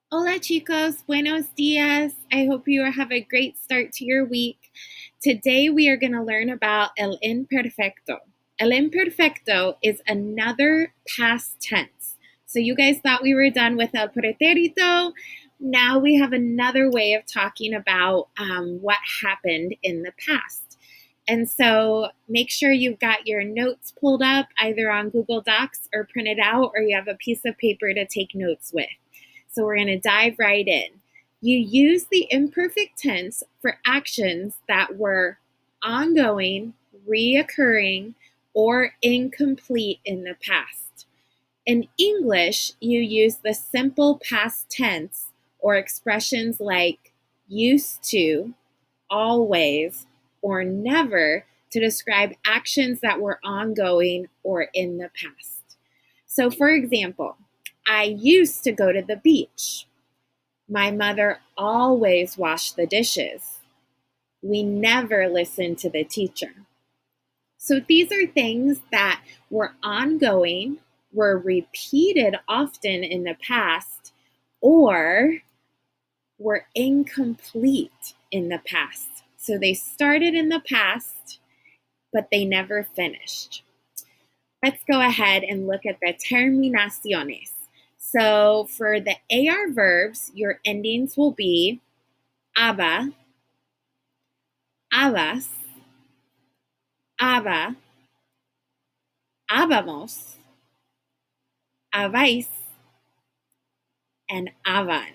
Hola chicos, buenos dias. I hope you have a great start to your week. Today we are going to learn about el imperfecto. El imperfecto is another past tense. So you guys thought we were done with el pretérito. Now we have another way of talking about what happened in the past. And so make sure you've got your notes pulled up either on Google Docs or printed out, or you have a piece of paper to take notes with. So we're going to dive right in. You use the imperfect tense for actions that were ongoing, reoccurring, or incomplete in the past. In English, you use the simple past tense or expressions like used to, always, or never to describe actions that were ongoing or in the past. So, for example, I used to go to the beach. My mother always washed the dishes. We never listened to the teacher. So these are things that were ongoing, were repeated often in the past, or were incomplete in the past. So they started in the past, but they never finished. Let's go ahead and look at the terminaciones. So for the AR verbs, your endings will be aba, abas, aba, abamos, abais, and avan.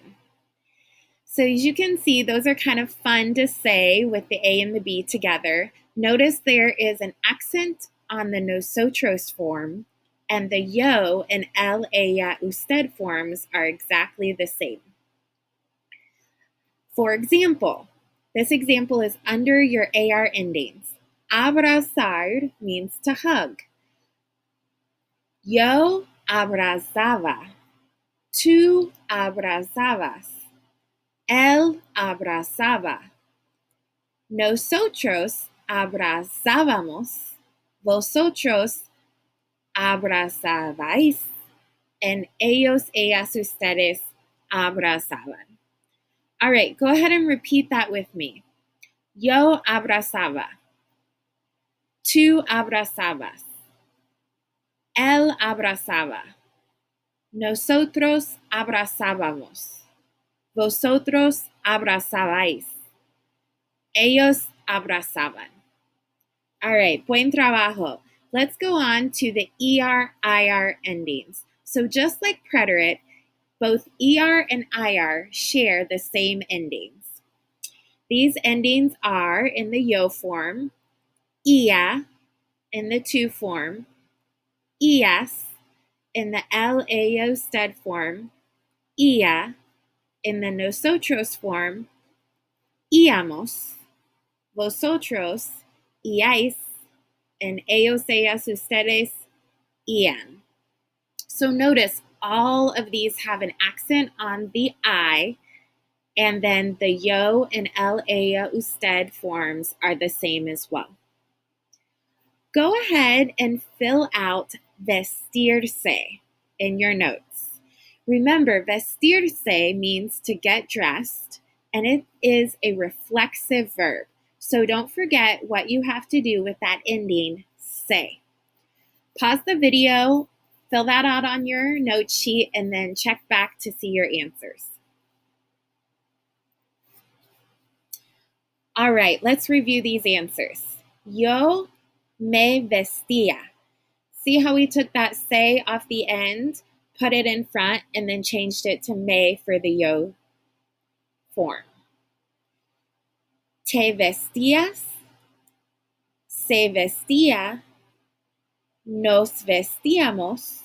So as you can see, those are kind of fun to say with the A and the B together. Notice there is an accent on the nosotros form, and the yo and el, ella, usted forms are exactly the same. For example, this example is under your AR endings. Abrazar means to hug. Yo abrazaba. Tú abrazabas. Él abrazaba. Nosotros abrazábamos. Vosotros abrazabais. And ellos, ellas, ustedes abrazaban. All right, go ahead and repeat that with me. Yo abrazaba. Tú abrazabas. Él abrazaba. Nosotros abrazábamos. Vosotros abrazabais. Ellos abrazaban. All right, buen trabajo. Let's go on to the ER, IR endings. So just like preterite, both ER and IR share the same endings. These endings are in the yo form, ia in the tu form, ias in the el, ella, usted form, ia in the nosotros form, íamos, vosotros, iáis, and ellos, ellas, ustedes, ian. So notice all of these have an accent on the I, and then the yo and el, ella, usted forms are the same as well. Go ahead and fill out vestirse in your notes. Remember, vestirse means to get dressed, and it is a reflexive verb. So don't forget what you have to do with that ending, se. Pause the video, fill that out on your note sheet, and then check back to see your answers. All right, let's review these answers. Yo me vestía. See how we took that se off the end, put it in front, and then changed it to me for the yo form. Te vestías, se vestía, nos vestíamos,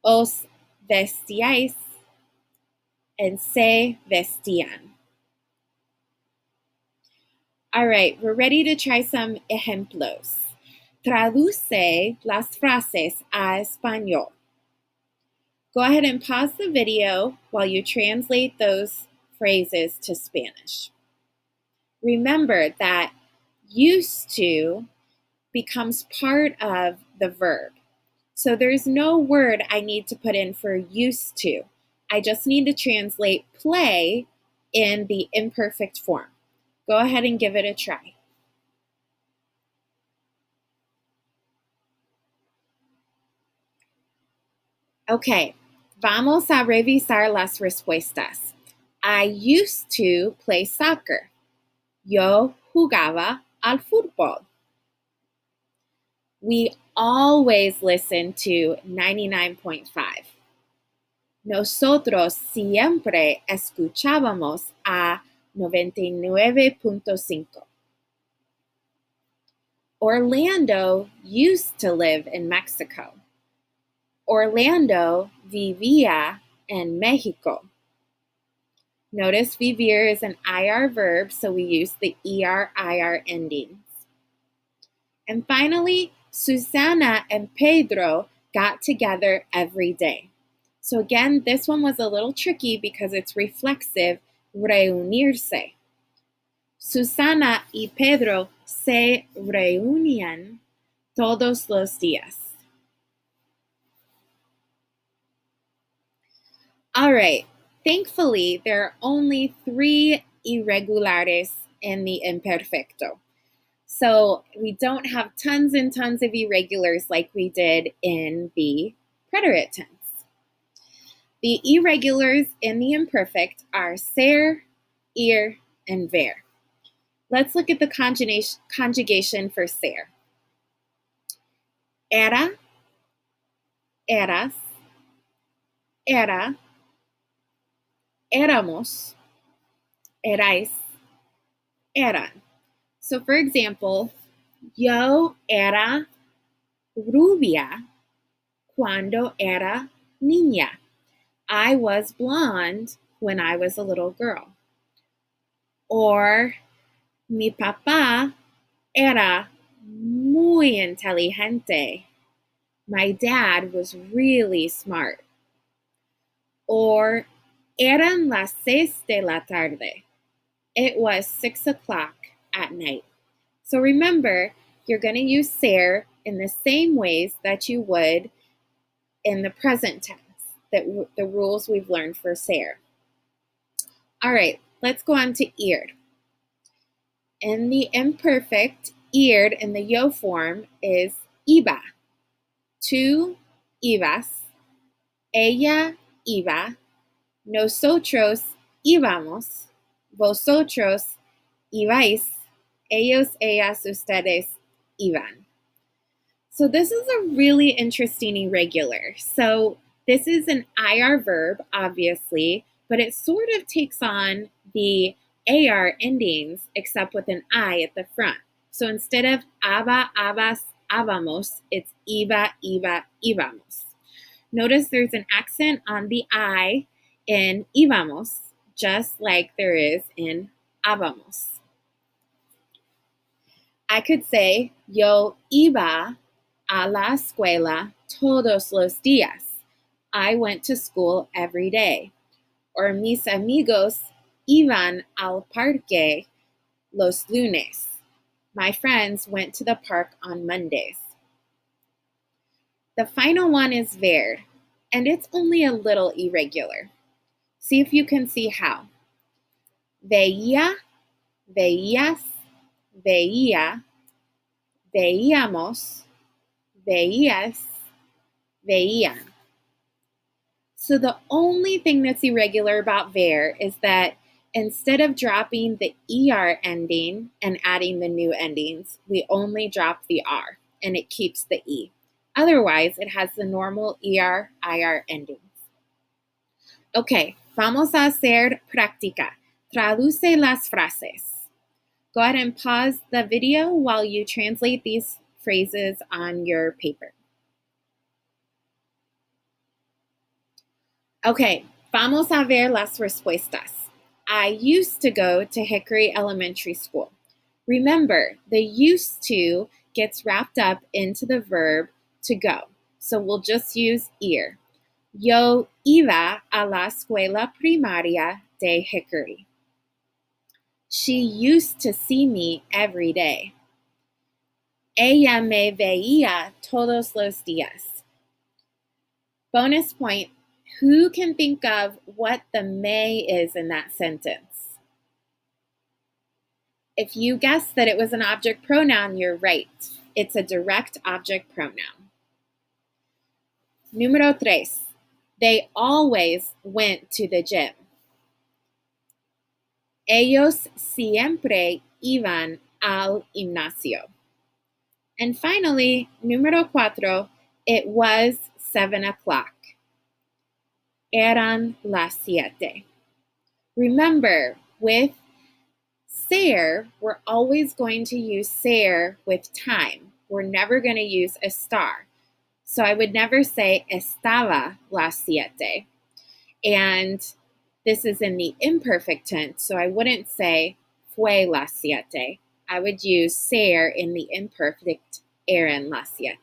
os vestíais, and se vestían. All right, we're ready to try some ejemplos. Traduce las frases a español. Go ahead and pause the video while you translate those phrases to Spanish. Remember that used to becomes part of the verb. So there's no word I need to put in for used to. I just need to translate play in the imperfect form. Go ahead and give it a try. Okay, vamos a revisar las respuestas. I used to play soccer. Yo jugaba al fútbol. We always listen to 99.5. Nosotros siempre escuchábamos a 99.5. Orlando used to live in Mexico. Orlando vivía en Mexico. Notice vivir is an IR verb, so we use the ER-IR endings. And finally, Susana and Pedro got together every day. So again, this one was a little tricky because it's reflexive, reunirse. Susana y Pedro se reunían todos los días. All right, thankfully, there are only 3 irregulares in the imperfecto. So we don't have tons and tons of irregulars like we did in the preterite tense. The irregulars in the imperfect are ser, ir, and ver. Let's look at the conjugation for ser. Era, eras, era, éramos, erais, eran. So for example, yo era rubia cuando era niña. I was blonde when I was a little girl. Or mi papá era muy inteligente. My dad was really smart. Or eran las 6 de la tarde. It was 6 o'clock at night. So remember, you're going to use ser in the same ways that you would in the present tense, the rules we've learned for ser. All right, let's go on to ir. In the imperfect, ir in the yo form is iba. Tú ibas, ella iba, nosotros íbamos, vosotros ibais, ellos, ellas, ustedes iban. So this is a really interesting irregular. So this is an IR verb, obviously, but it sort of takes on the AR endings, except with an I at the front. So instead of aba, abas, abamos, it's iba, iba, íbamos. Notice there's an accent on the I in íbamos, just like there is in habamos. I could say, yo iba a la escuela todos los días. I went to school every day. Or mis amigos iban al parque los lunes. My friends went to the park on Mondays. The final one is ver, and it's only a little irregular. See if you can see how. Veía, veías, veía, veíamos, veías, veían. So the only thing that's irregular about ver is that instead of dropping the ER ending and adding the new endings, we only drop the R and it keeps the E. Otherwise, it has the normal ER, IR endings. Okay, vamos a hacer práctica. Traduce las frases. Go ahead and pause the video while you translate these phrases on your paper. Okay, vamos a ver las respuestas. I used to go to Hickory Elementary School. Remember, the used to gets wrapped up into the verb to go. So we'll just use ir. Yo iba a la escuela primaria de Hickory. She used to see me every day. Ella me veía todos los días. Bonus point, Who can think of what the me is in that sentence? If you guessed that it was an object pronoun, you're right. It's a direct object pronoun. Número 3. They always went to the gym. Ellos siempre iban al gimnasio. And finally, número 4, it was 7 o'clock. Eran las 7. Remember, with ser, we're always going to use ser with time. We're never going to use a star. So I would never say estaba las 7. And this is in the imperfect tense, so I wouldn't say fue las 7. I would use ser in the imperfect, eran las 7.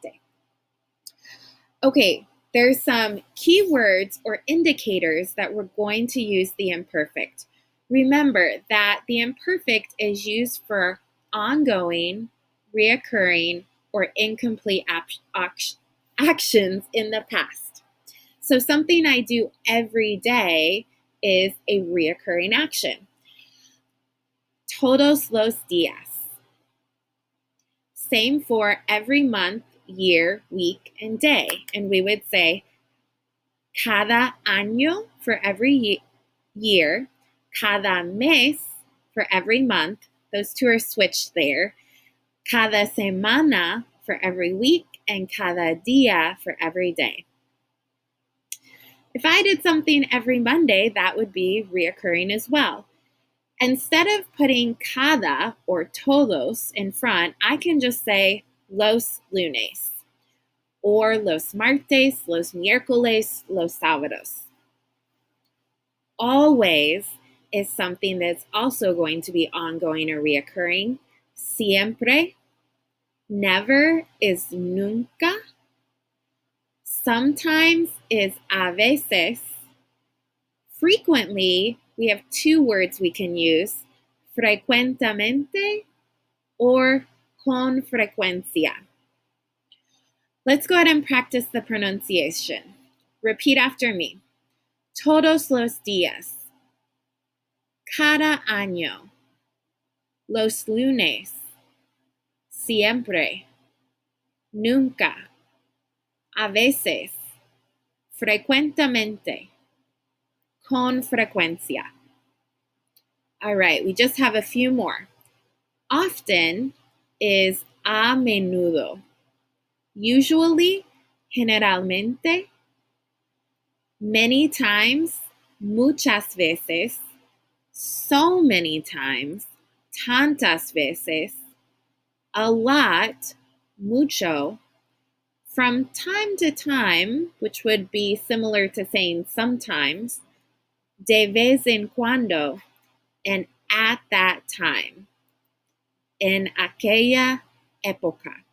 Okay, there's some keywords or indicators that we're going to use the imperfect. Remember that the imperfect is used for ongoing, reoccurring, or incomplete actions in the past. So something I do every day is a reoccurring action. Todos los días. Same for every month, year, week, and day. And we would say cada año for every year, cada mes for every month. Those two are switched there. Cada semana for every week, and cada día for every day. If I did something every Monday, that would be reoccurring as well. Instead of putting cada or todos in front, I can just say los lunes or los martes, los miércoles, los sábados. Always is something that's also going to be ongoing or reoccurring. Siempre. Never is nunca. Sometimes is a veces. Frequently, we have two words we can use, frecuentemente or con frecuencia. Let's go ahead and practice the pronunciation. Repeat after me. Todos los días. Cada año. Los lunes. Siempre. Nunca. A veces. Frecuentemente. Con frecuencia. All right, we just have a few more. Often is a menudo. Usually, generalmente. Many times, muchas veces. So many times, tantas veces. A lot, mucho. From time to time, which would be similar to saying sometimes. De vez en cuando, and at that time. En aquella época.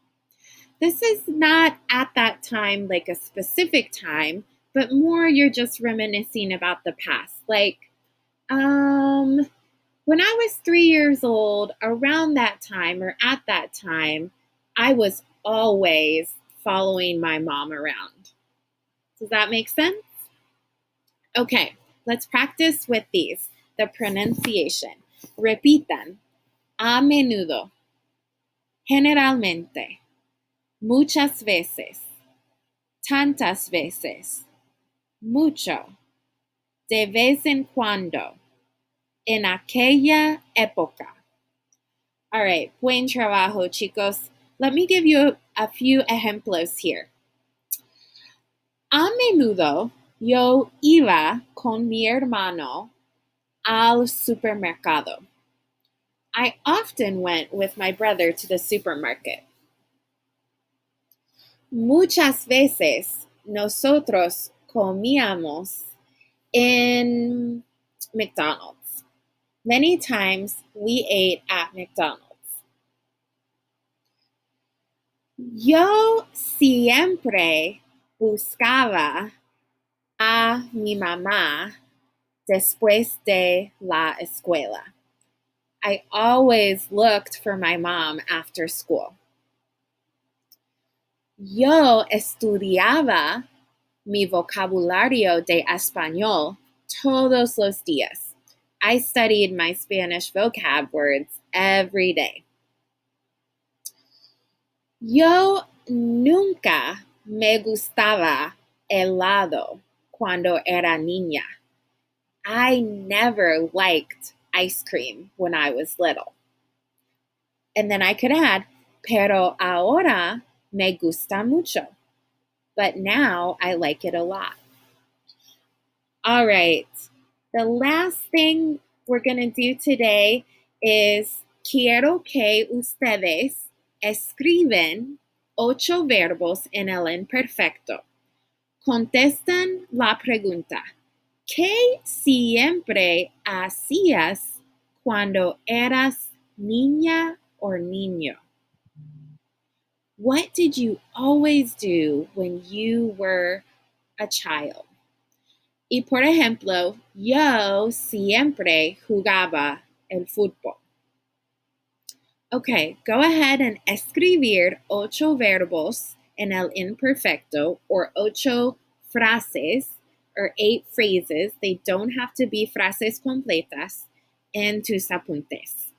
This is not at that time like a specific time, but more you're just reminiscing about the past. Like, when I was 3 years old, around that time or at that time, I was always following my mom around. Does that make sense? Okay, let's practice with these. The pronunciation. Repitan. A menudo. Generalmente. Muchas veces. Tantas veces. Mucho. De vez en cuando. En aquella época. All right, buen trabajo, chicos. Let me give you a few ejemplos here. A menudo yo iba con mi hermano al supermercado. I often went with my brother to the supermarket. Muchas veces nosotros comíamos en McDonald's. Many times we ate at McDonald's. Yo siempre buscaba a mi mamá después de la escuela. I always looked for my mom after school. Yo estudiaba mi vocabulario de español todos los días. I studied my Spanish vocab words every day. Yo nunca me gustaba helado cuando era niña. I never liked ice cream when I was little. And then I could add, pero ahora me gusta mucho. But now I like it a lot. All right. The last thing we're going to do today is quiero que ustedes escriben 8 verbos en el imperfecto. Contestan la pregunta. ¿Qué siempre hacías cuando eras niña or niño? What did you always do when you were a child? Y por ejemplo, yo siempre jugaba el fútbol. Okay, go ahead and escribir 8 verbos en el imperfecto, or 8 frases, or 8 phrases. They don't have to be frases completas, en tus apuntes.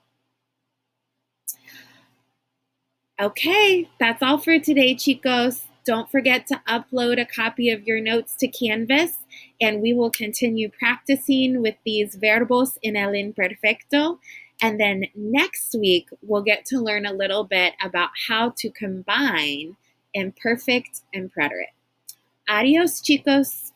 Okay, that's all for today, chicos. Don't forget to upload a copy of your notes to Canvas, and we will continue practicing with these verbos in el imperfecto. And then next week, we'll get to learn a little bit about how to combine imperfect and preterite. Adios, chicos.